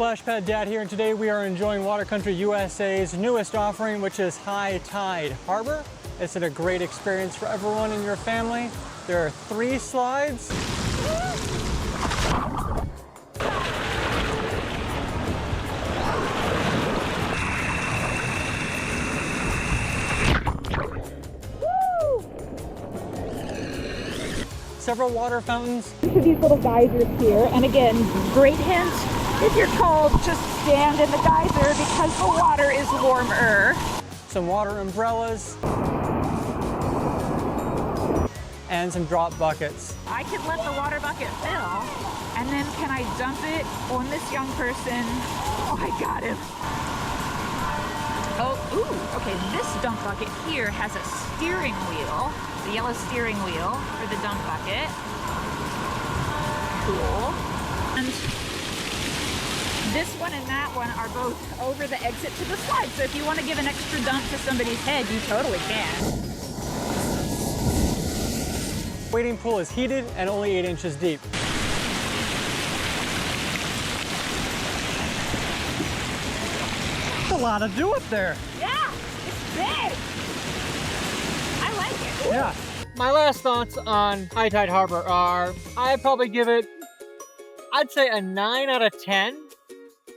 Splash Pad Dad here, and today we are enjoying Water Country USA's newest offering, which is High Tide Harbor. It's a great experience for everyone in your family. There are 3 slides. Several water fountains. To these little geysers here, and again, great hint, if you're cold, just stand in the geyser because the water is warmer. Some water umbrellas. And some drop buckets. I can let the water bucket fill, and then can I dump it on this young person? Oh, I got him. Oh, ooh, okay, this dump bucket here has a steering wheel, the yellow steering wheel for the dump bucket. Cool. And this one and that one are both over the exit to the slide, so if you want to give an extra dump to somebody's head, you totally can. Wading pool is heated and only 8 inches deep. That's a lot to do up there. Yeah, it's big. I like it. Ooh. Yeah. My last thoughts on High Tide Harbor are, I'd probably give it, I'd say a 9 out of 10.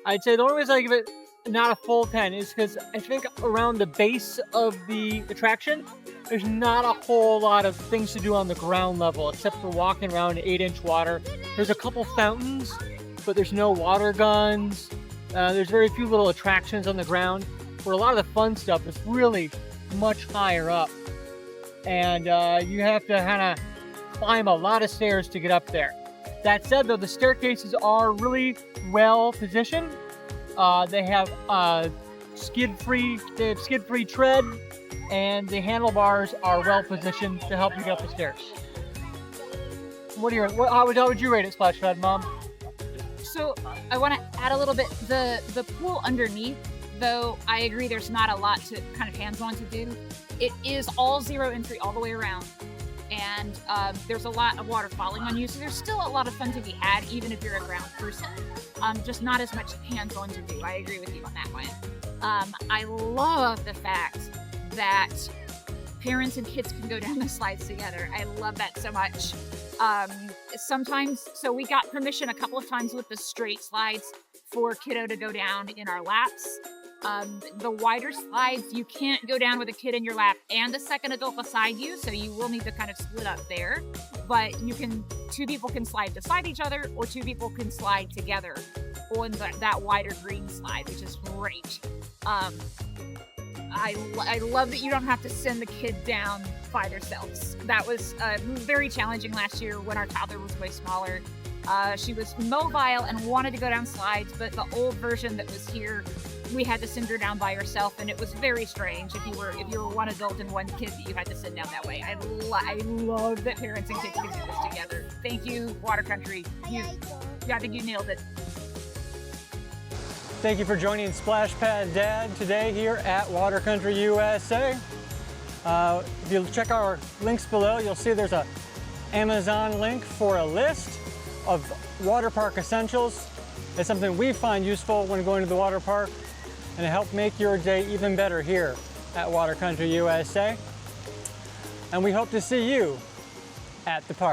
I'd say the only reason I give it not a full 10 is because I think around the base of the attraction, there's not a whole lot of things to do on the ground level except for walking around in 8-inch water. There's a couple fountains, but there's no water guns. There's very few little attractions on the ground, where a lot of the fun stuff is really much higher up. And you have to kind of climb a lot of stairs to get up there. That said, though, the staircases are really well positioned. They have skid-free tread, and the handlebars are well positioned to help you get up the stairs. How would you rate it, Splash Pad Mom? So I want to add a little bit. The pool underneath, though I agree there's not a lot to kind of hands-on to do. It is all zero entry all the way around, and there's a lot of water falling on you, so there's still a lot of fun to be had even if you're a ground person. Just not as much hands-on to do. I agree with you on that one. I love the fact that parents and kids can go down the slides together. I love that so much. Sometimes, so we got permission a couple of times with the straight slides for kiddo to go down in our laps. The wider slides, you can't go down with a kid in your lap and a second adult beside you, so you will need to kind of split up there. But you can, 2 people can slide beside each other, or 2 people can slide together on that wider green slide, which is great. I love that you don't have to send the kid down by themselves. That was very challenging last year when our toddler was way smaller. She was mobile and wanted to go down slides, but the old version that was here, we had to send her down by herself, and it was very strange if you were one adult and 1 kid that you had to send down that way. I love that parents and kids can do this together. Thank you, Water Country. I think you nailed it. Thank you for joining Splash Pad Dad today here at Water Country USA. If you check our links below, you'll see there's a Amazon link for a list of water park essentials. It's something we find useful when going to the water park, and it helps make your day even better here at Water Country USA. And we hope to see you at the park.